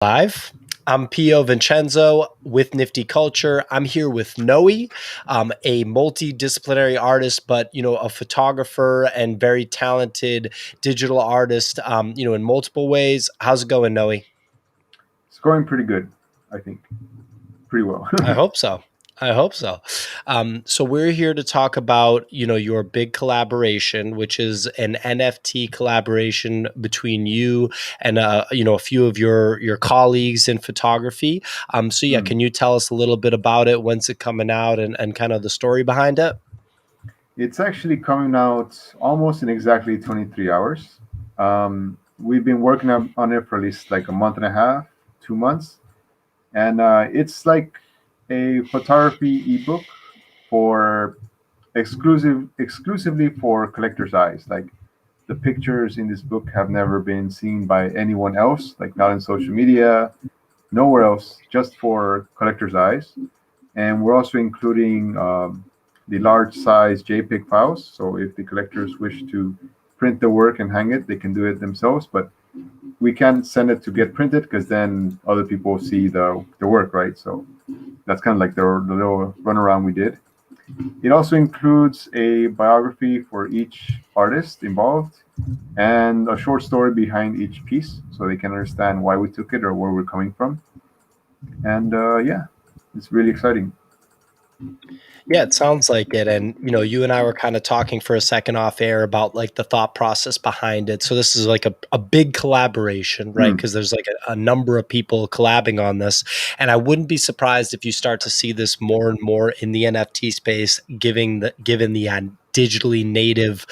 Live. I'm Pio Vincenzo with Nifty Culture. I'm here with Noe, a multidisciplinary artist, but a photographer and very talented digital artist. In multiple ways. How's it going, Noe? It's going pretty good, I think. Pretty well. I hope so. I hope so. So we're here to talk about, your big collaboration, which is an NFT collaboration between you and, a few of your colleagues in photography. So yeah, Hmm. can you tell us a little bit about it? When's it coming out and kind of the story behind it? It's actually coming out almost in exactly 23 hours. We've been working on it for at least like a month and a half, 2 months. And it's like a photography ebook for exclusively for collector's eyes. Like the pictures in this book have never been seen by anyone else, like not in social media, nowhere else, just for collector's eyes. And we're also including the large size JPEG files. So if the collectors wish to print the work and hang it, they can do it themselves. But we can't send it to get printed because then other people see the work, right? So that's kind of like the little runaround we did. It also includes a biography for each artist involved and a short story behind each piece so they can understand why we took it or where we're coming from. And yeah, it's really exciting. Yeah, it sounds like it. And, you and I were kind of talking for a second off air about like the thought process behind it. So this is like a big collaboration, right? Hmm. Because there's like a number of people collabing on this. And I wouldn't be surprised if you start to see this more and more in the NFT space, given the digitally native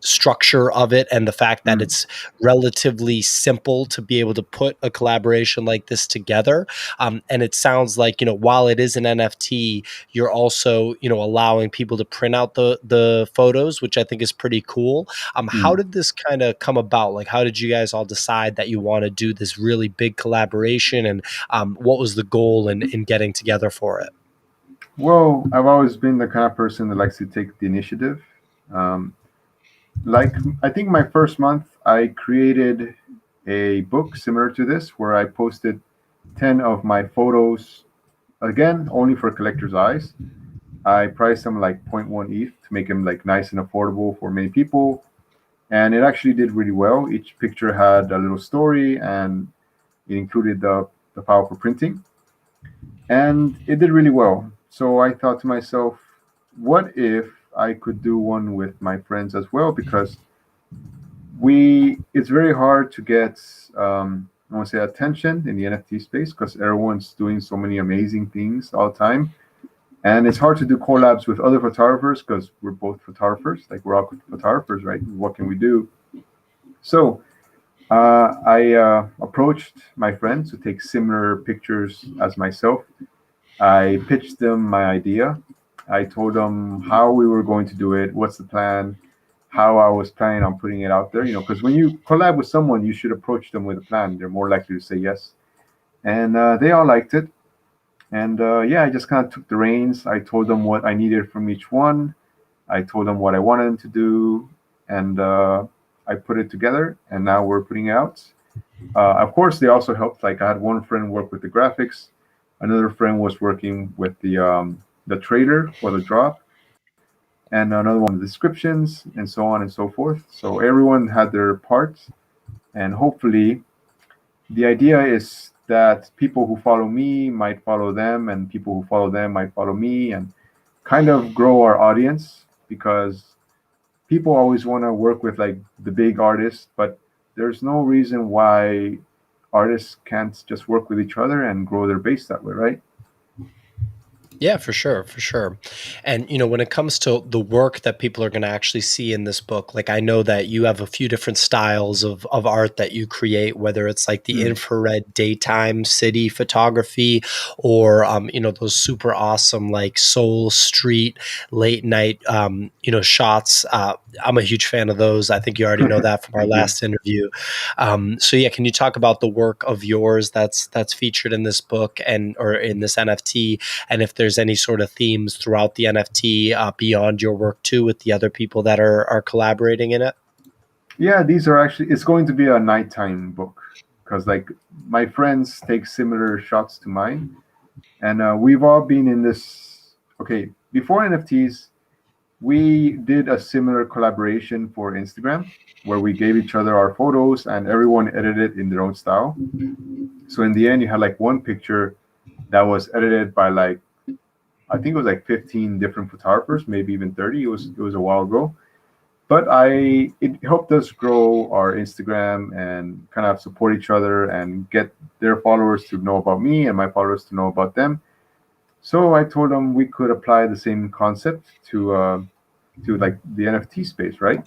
structure of it and the fact that Hmm. it's relatively simple to be able to put a collaboration like this together. And it sounds like, while it is an NFT, you're also allowing people to print out the photos, which I think is pretty cool. How Hmm. did this kind of come about? Like, how did you guys all decide that you want to do this really big collaboration, and what was the goal in getting together for it? Well, I've always been the kind of person that likes to take the initiative. Um, like, I think my first month, I created a book similar to this where I posted 10 of my photos, again, only for collector's eyes. I priced them like zero point 0.1 ETH to make them like nice and affordable for many people. And it actually did really well. Each picture had a little story and it included the file for printing. And it did really well. So I thought to myself, what if I could do one with my friends as well? Because it's very hard to get, I want to say, attention in the NFT space because everyone's doing so many amazing things all the time. And it's hard to do collabs with other photographers because we're both photographers. Like we're all photographers, right? What can we do? So I approached my friends to take similar pictures as myself. I pitched them my idea. I told them how we were going to do it, what's the plan, how I was planning on putting it out there. Because when you collab with someone, you should approach them with a plan. They're more likely to say yes. And they all liked it. And yeah, I just kind of took the reins. I told them what I needed from each one. I told them what I wanted them to do, and I put it together. And now we're putting it out. Of course, they also helped. Like I had one friend work with the graphics, another friend was working with the trailer for the drop, and another one the descriptions, and so on and so forth. So everyone had their parts, and hopefully, the idea is that people who follow me might follow them, and people who follow them might follow me, and kind of grow our audience because people always want to work with like the big artists, but there's no reason why artists can't just work with each other and grow their base that way, right? Yeah, for sure, for sure. And when it comes to the work that people are going to actually see in this book, like I know that you have a few different styles of art that you create, whether it's like the Hmm. infrared daytime city photography, or those super awesome like soul street late night shots. I'm a huge fan of those. I think you already know that from our Thank you. last interview. So yeah, can you talk about the work of yours that's featured in this book and or in this NFT? And if there's any sort of themes throughout the NFT beyond your work too, with the other people that are collaborating in it. Yeah, these are actually, it's going to be a nighttime book. because like my friends take similar shots to mine, and we've all been in this. Okay, before NFTs, we did a similar collaboration for Instagram where we gave each other our photos and everyone edited in their own style. So in the end, you had like one picture that was edited by like I think it was like 15 different photographers, maybe even 30. It was a while ago, but I it helped us grow our Instagram and kind of support each other and get their followers to know about me and my followers to know about them. So I told them we could apply the same concept to like the NFT space, right?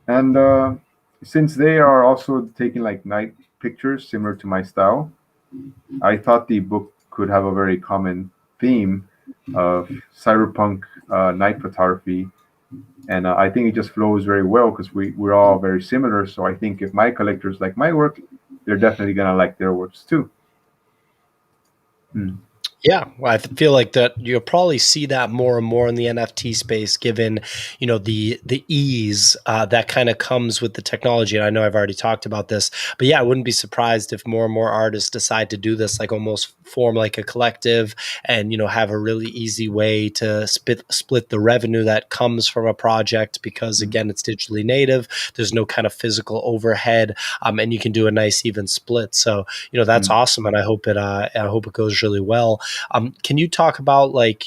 And since they are also taking like night pictures similar to my style, I thought the book could have a very common theme of cyberpunk night photography. And I think it just flows very well because we're all very similar. So I think if my collectors like my work, they're definitely going to like their works too. Mm. Yeah, well, feel like that you'll probably see that more and more in the NFT space, given the ease that kind of comes with the technology. And I know I've already talked about this, but yeah, I wouldn't be surprised if more and more artists decide to do this, like almost form like a collective, and have a really easy way to split the revenue that comes from a project because Mm. again, it's digitally native. There's no kind of physical overhead, and you can do a nice even split. So that's Mm. awesome, and I hope it goes really well. Can you talk about like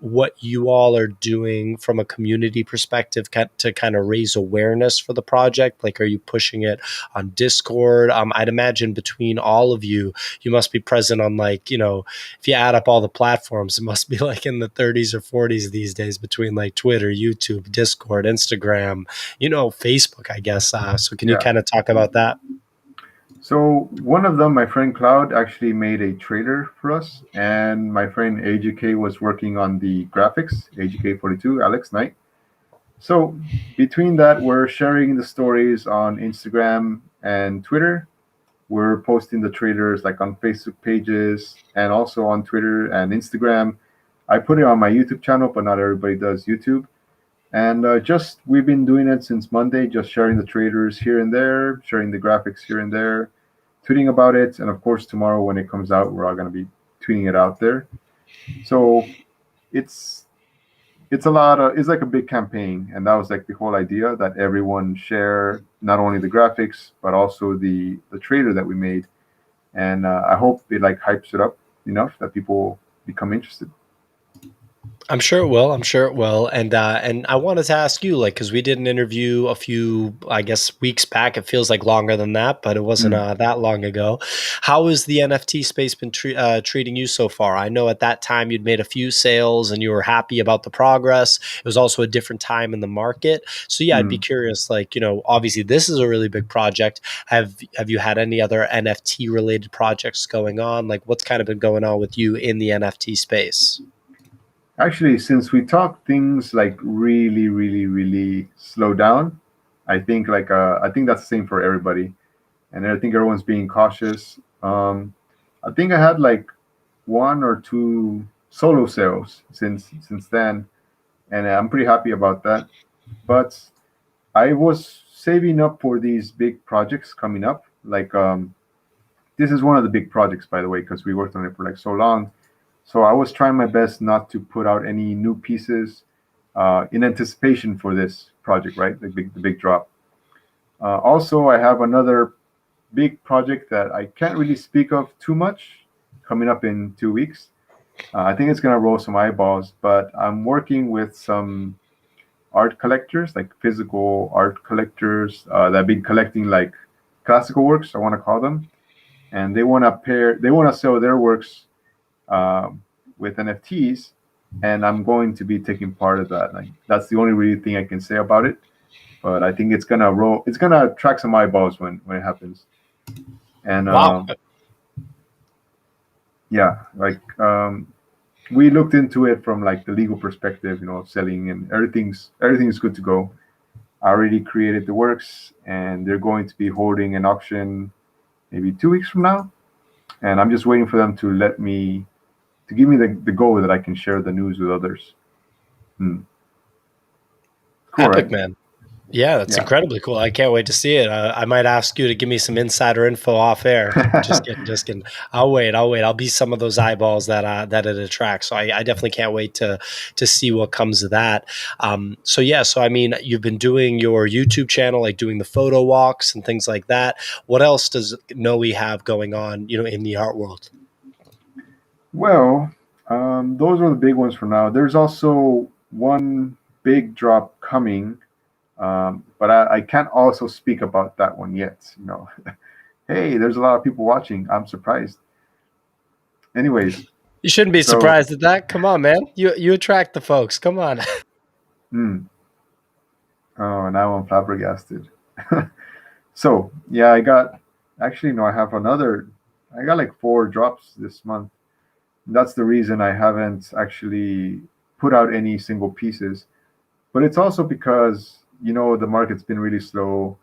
what you all are doing from a community perspective to kind of raise awareness for the project? Like, are you pushing it on Discord? I'd imagine between all of you, you must be present on like if you add up all the platforms, it must be like in the 30s or 40s these days between like Twitter, YouTube, Discord, Instagram, Facebook, I guess. So can you Yeah. kind of talk about that? So one of them, my friend Cloud, actually made a trailer for us, and my friend AGK was working on the graphics. AGK42, Alex Knight. So between that, we're sharing the stories on Instagram and Twitter. We're posting the trailers like on Facebook pages and also on Twitter and Instagram. I put it on my YouTube channel, but not everybody does YouTube. And just we've been doing it since Monday, just sharing the trailers here and there, sharing the graphics here and there, tweeting about it. And of course, tomorrow when it comes out, we're all going to be tweeting it out there. So it's it's a lot of it's like a big campaign, and that was like the whole idea that everyone share not only the graphics but also the trailer that we made, and I hope it like hypes it up enough that people become interested. I'm sure it will. I'm sure it will. And I wanted to ask you, like, because we did an interview a few, I guess, weeks back. It feels like longer than that, but it wasn't Mm. that long ago. How has the NFT space been treating you so far? I know at that time you'd made a few sales and you were happy about the progress. It was also a different time in the market. So yeah, I'd be Mm. curious. Like, obviously this is a really big project. Have you had any other NFT related projects going on? Like, what's kind of been going on with you in the NFT space? Actually, since we talk things like really, really, really slow down, I think that's the same for everybody, and I think everyone's being cautious. I think I had like one or two solo sales since then, and I'm pretty happy about that. But I was saving up for these big projects coming up. Like this is one of the big projects, by the way, because we worked on it for like so long. So I was trying my best not to put out any new pieces in anticipation for this project, right? The big drop. Also, I have another big project that I can't really speak of too much coming up in 2 weeks. I think it's gonna roll some eyeballs, but I'm working with some art collectors, like physical art collectors that have been collecting like classical works, I want to call them, and they want to sell their works um, with NFTs, and I'm going to be taking part of that. Like that's the only really thing I can say about it. But I think it's gonna roll. It's gonna attract some eyeballs when it happens. And Wow. yeah, like we looked into it from like the legal perspective, selling and everything's good to go. I already created the works, and they're going to be holding an auction maybe 2 weeks from now. And I'm just waiting for them to give me the go that I can share the news with others. Hmm. Cool, Epic, right? man. Yeah, that's Yeah. incredibly cool. I can't wait to see it. I might ask you to give me some insider info off air. Just kidding, just kidding. I'll wait. I'll wait. I'll be some of those eyeballs that it attracts. So I definitely can't wait to see what comes of that. So yeah. So I mean, you've been doing your YouTube channel, like doing the photo walks and things like that. What else does Noe have going on? In the art world. Well, those are the big ones for now. There's also one big drop coming, but I can't also speak about that one yet. Hey, there's a lot of people watching. I'm surprised. Anyways, You shouldn't be so surprised at that. Come on, man. You attract the folks. Come on. mm, oh, now I'm flabbergasted. So yeah, I got actually no, I have another. I got like four drops this month. That's the reason I haven't actually put out any single pieces. But it's also because the market's been really slow.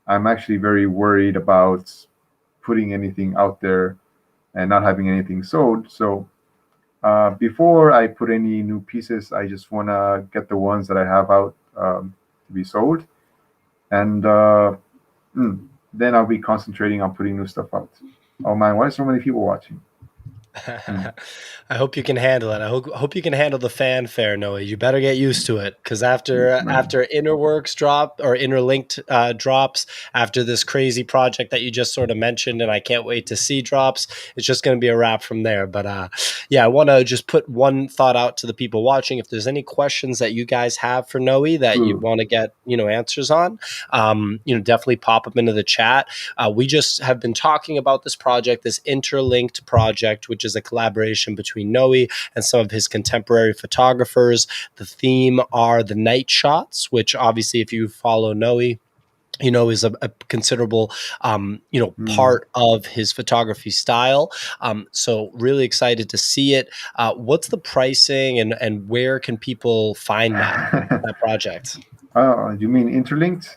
I'm actually very worried about putting anything out there and not having anything sold. So before I put any new pieces, I just want to get the ones that I have out to be sold, and then I'll be concentrating on putting new stuff out. Oh man, why are so many people watching? Hmm. I hope you can handle it. I hope you can handle the fanfare, Noah. You better get used to it because Man. after Interworks drop or Interlinked drops, after this crazy project that you just sort of mentioned, and I can't wait to see drops, it's just going to be a wrap from there. But yeah, I want to just put one thought out to the people watching. If there's any questions that you guys have for Noe that you Ooh. want to get answers on, definitely pop them into the chat. We just have been talking about this project, this Interlinked project, which is a collaboration between Noe and some of his contemporary photographers. The theme are the night shots, which obviously, if you follow Noe, is a considerable, Hmm. part of his photography style. So really excited to see it. What's the pricing and where can people find that project? You mean interlinked?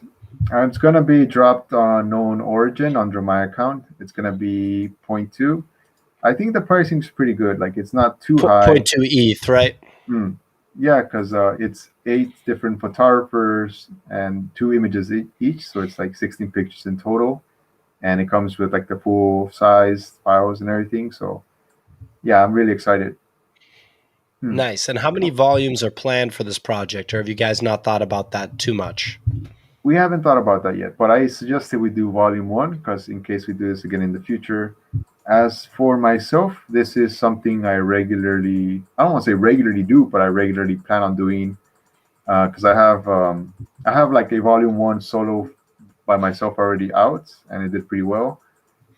It's gonna be dropped on known origin under my account. It's gonna be point 0.2. I think the pricing's pretty good. Like it's not too high. Point two ETH, right? Hmm. Yeah, because it's eight different photographers and two images each, so it's like 16 pictures in total, and it comes with like the full size files and everything. So yeah, I'm really excited. Hmm. Nice. And how many volumes are planned for this project, or have you guys not thought about that too much? We haven't thought about that yet, but I suggested we do volume one because in case we do this again in the future. As for myself, this is something I don't want to say regularly do, but I regularly plan on doing because I have like a volume one solo by myself already out and it did pretty well.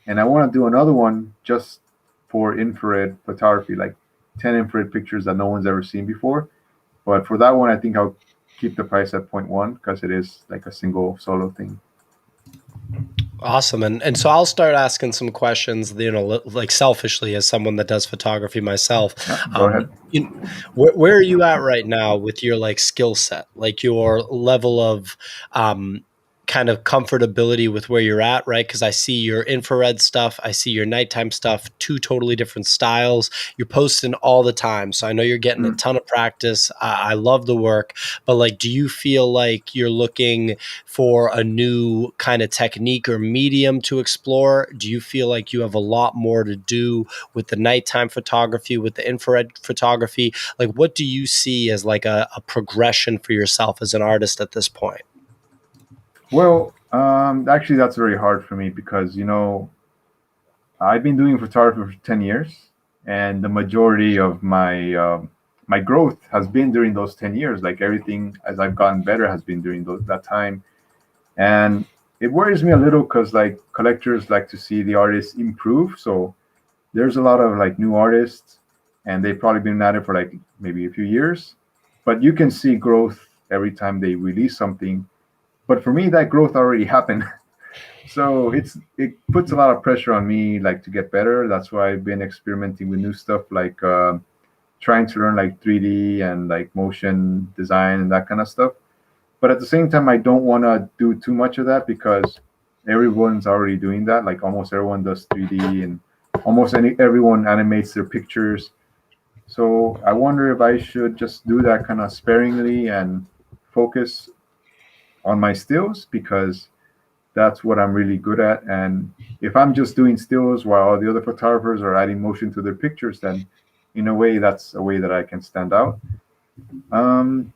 And I want to do another one just for infrared photography, like 10 infrared pictures that no one's ever seen before. But for that one, I think I'll keep the price at point 0.1 because it is like a single solo thing. Awesome. And so I'll start asking some questions, like selfishly as someone that does photography myself. Yeah, go Um, ahead. you, where are you at right now with your like skill set, like your level of kind of comfortability with where you're at, right? Because I see your infrared stuff, I see your nighttime stuff, two totally different styles. You're posting all the time. So I know you're getting a Mm. ton of practice. I love the work, but like, do you feel like you're looking for a new kind of technique or medium to explore? Do you feel like you have a lot more to do with the nighttime photography, with the infrared photography? Like, what do you see as like a progression for yourself as an artist at this point? Well, actually, that's very hard for me because I've been doing photography for 10 years, and the majority of my growth has been during those 10 years. Like everything as I've gotten better has been during that time. And it worries me a little because like collectors like to see the artists improve. So there's a lot of like new artists, and they've probably been at it for like maybe a few years, but you can see growth every time they release something. But for me, that growth already happened. So it puts a lot of pressure on me like to get better. That's why I've been experimenting with new stuff like trying to learn like 3D and like motion design and that kind of stuff. But at the same time, I don't want to do too much of that because everyone's already doing that. Like almost everyone does 3D and almost everyone animates their pictures. So I wonder if I should just do that kind of sparingly and focus on my stills because that's what I'm really good at. And if I'm just doing stills while all the other photographers are adding motion to their pictures, then in a way, that's a way that I can stand out. I'm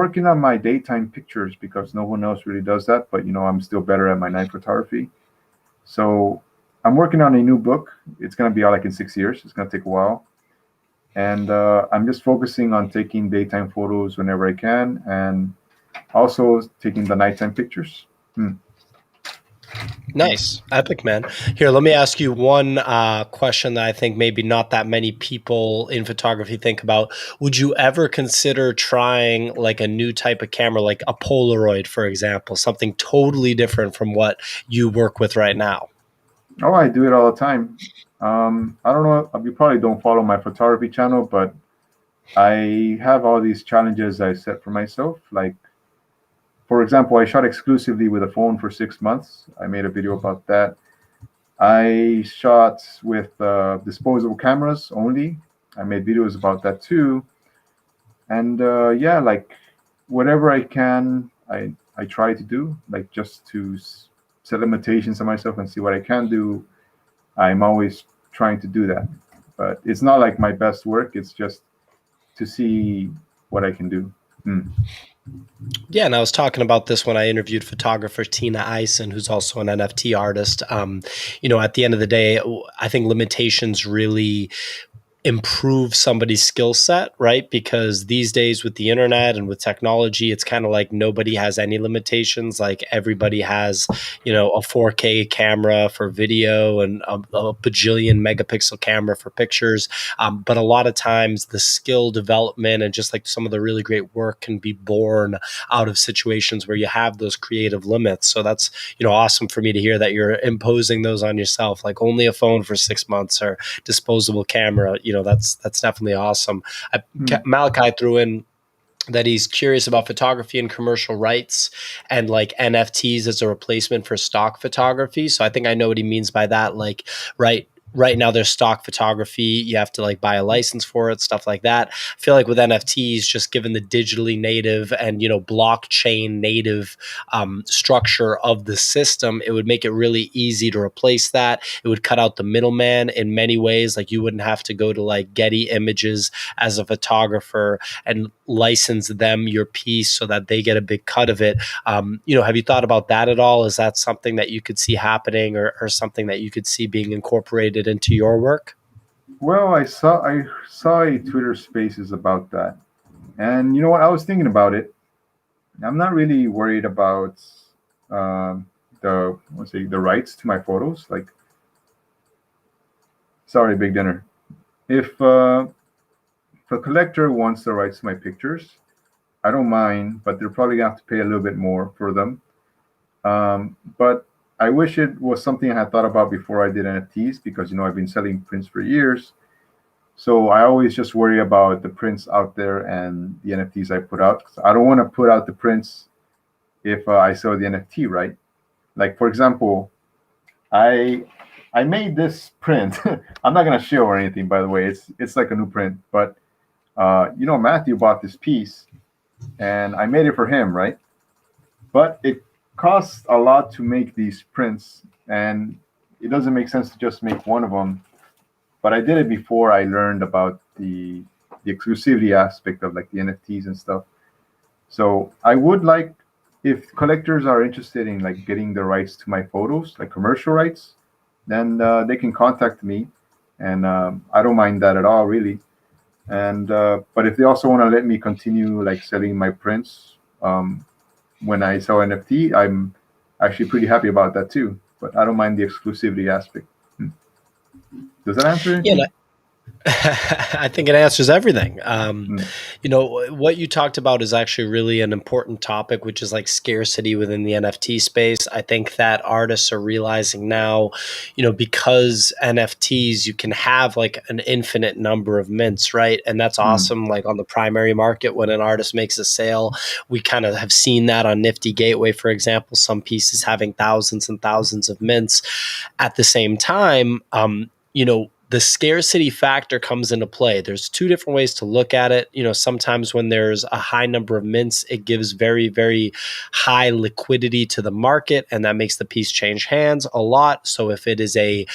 working on my daytime pictures because no one else really does that, but I'm still better at my night photography. So I'm working on a new book. It's going to be out like in 6 years. It's going to take a while. And I'm just focusing on taking daytime photos whenever I can and also taking the nighttime pictures. Hmm. Nice. Epic, man. Here, let me ask you one question that I think maybe not that many people in photography think about. Would you ever consider trying like a new type of camera, like a Polaroid, for example, something totally different from what you work with right now? Oh, I do it all the time. I don't know. You probably don't follow my photography channel, but I have all these challenges I set for myself. Like, for example, I shot exclusively with a phone for 6 months. I made a video about that. I shot with disposable cameras only. I made videos about that too. And yeah, like whatever I can, I try to do, like just to set limitations on myself and see what I can do. I'm always trying to do that, but it's not like my best work. It's just to see what I can do. Hmm. Yeah, and I was talking about this when I interviewed photographer Tina Eisen, who's also an NFT artist. At the end of the day, I think limitations really improve somebody's skill set, right? Because these days with the internet and with technology, it's kind of like nobody has any limitations. Like everybody has, a 4K camera for video and a bajillion megapixel camera for pictures. But a lot of times the skill development and just like some of the really great work can be born out of situations where you have those creative limits. So that's, awesome for me to hear that you're imposing those on yourself, like only a phone for 6 months or disposable camera. That's definitely awesome. Hmm. Malachi threw in that he's curious about photography and commercial rights and like NFTs as a replacement for stock photography. So I think I know what he means by that. Like, right now there's stock photography. You have to like buy a license for it, stuff like that. I feel like with NFTs, just given the digitally native and blockchain native structure of the system, it would make it really easy to replace that. It would cut out the middleman in many ways. Like you wouldn't have to go to like Getty Images as a photographer and license them your piece so that they get a big cut of it. Have you thought about that at all? Is that something that you could see happening or something that you could see being incorporated into your work? Well, I saw a Twitter Spaces about that, and you know what? I was thinking about it. I'm not really worried about um, the let's say the rights to my photos. Like, sorry, big dinner. If a collector wants the rights to my pictures, I don't mind, but they're probably gonna have to pay a little bit more for them. But I wish it was something I had thought about before I did NFTs because I've been selling prints for years. So I always just worry about the prints out there and the NFTs I put out. 'Cause I don't want to put out the prints if I sell the NFT, right? Like for example, I I made this print. I'm not gonna show or anything, by the way. It's like a new print, but Matthew bought this piece, and I made it for him, right? But it costs a lot to make these prints, and it doesn't make sense to just make one of them. But I did it before I learned about the exclusivity aspect of like the NFTs and stuff. So I would like if collectors are interested in like getting the rights to my photos, like commercial rights, then they can contact me, and I don't mind that at all, really. And but if they also want to let me continue like selling my prints when I sell NFT, I'm actually pretty happy about that too. But I don't mind the exclusivity aspect. Hmm. Does that answer Yeah, anything? I think it answers everything. Hmm. What you talked about is actually really an important topic, which is like scarcity within the NFT space. I think that artists are realizing now, because NFTs, you can have like an infinite number of mints, right? And that's Hmm. awesome. Like on the primary market, when an artist makes a sale, we kind of have seen that on Nifty Gateway, for example, some pieces having thousands and thousands of mints. At the same time, the scarcity factor comes into play. There's two different ways to look at it. Sometimes when there's a high number of mints, it gives very, very high liquidity to the market, and that makes the piece change hands a lot. So if it is a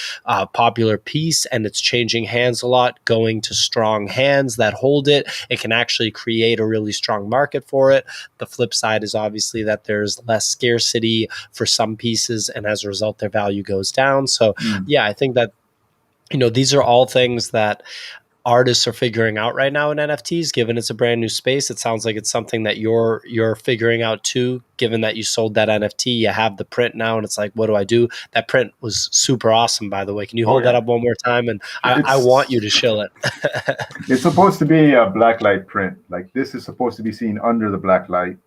popular piece and it's changing hands a lot, going to strong hands that hold it, it can actually create a really strong market for it. The flip side is obviously that there's less scarcity for some pieces, and as a result, their value goes down. So, Mm. yeah, I think that these are all things that artists are figuring out right now in NFTs. Given it's a brand new space, it sounds like it's something that you're figuring out too. Given that you sold that NFT, you have the print now, and it's like, what do I do? That print was super awesome, by the way. Can you Oh hold that yeah, up one more time? And I want you it's to show it. it's supposed to be a black light print. Like this is supposed to be seen under the black light,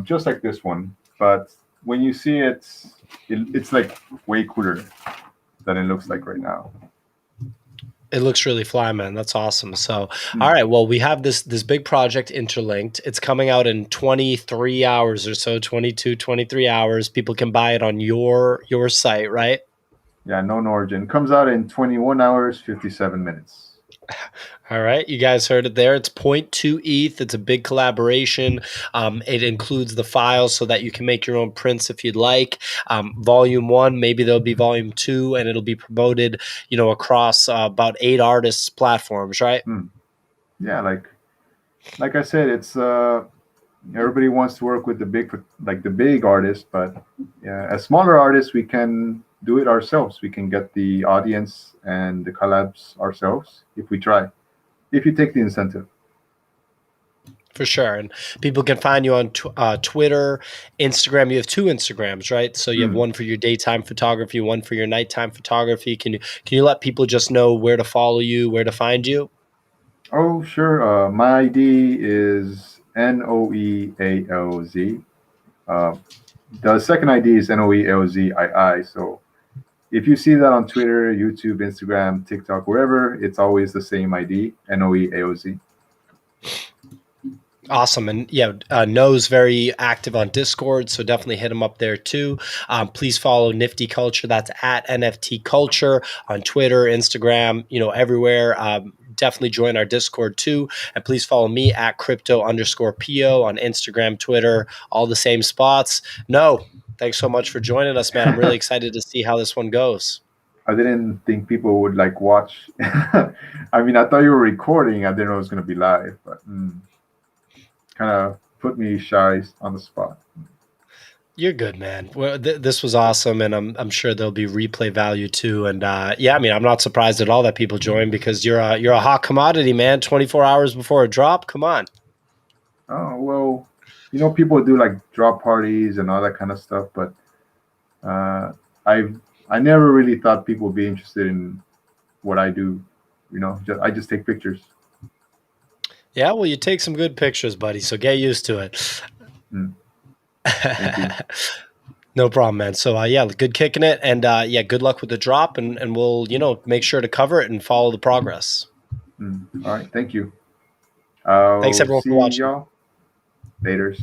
just like this one. But when you see it, it's like way cooler than it looks like right now. It looks really fly, man. That's awesome. So, all Mm. right. Well, we have this big project, Interlinked. It's coming out in 23 hours or so, 22, 23 hours. People can buy it on your site, right? Yeah, known origin comes out in 21 hours 57 minutes. All right, you guys heard it there. It's point 0.2 ETH. It's a big collaboration. It includes the files so that you can make your own prints if you'd like. Volume 1, maybe there'll be volume 2, and it'll be promoted, across about 8 artists' platforms, right? Mm. Yeah, like I said, it's everybody wants to work with the big artists, but yeah, as smaller artists, we can do it ourselves. We can get the audience and the collabs ourselves if we try. If you take the incentive. For sure. And people can find you on Twitter, Instagram. You have two Instagrams, right? So you have Mm. one for your daytime photography, one for your nighttime photography. Can you let people just know where to follow you, where to find you? Oh, sure. My ID is Noealz. Uh, the second ID is Noealzii. So if you see that on Twitter, YouTube, Instagram, TikTok, wherever, it's always the same ID, Noealz. Awesome. And yeah, No's very active on Discord, so definitely hit him up there too. Please follow Nifty Culture. That's at NFT Culture on Twitter, Instagram, everywhere. Definitely join our Discord too. And please follow me at crypto_PO on Instagram, Twitter, all the same spots. No, thanks so much for joining us, man. I'm really excited to see how this one goes. I didn't think people would like watch. I mean, I thought you were recording. I didn't know it was going to be live, but kind of put me shy on the spot. You're good, man. Well, this was awesome, and I'm sure there'll be replay value too. And yeah, I mean, I'm not surprised at all that people join because you're a hot commodity, man. 24 hours before a drop, come on. Oh well, people do like drop parties and all that kind of stuff, but uh, I I never really thought people would be interested in what I do. I just take pictures. Yeah, well, you take some good pictures, buddy. So get used to it. Mm, thank you. No problem, man. So yeah, good kicking it, and yeah, good luck with the drop, and we'll make sure to cover it and follow the progress. All right, thank you. Thanks I'll everyone for see watching. y'all later.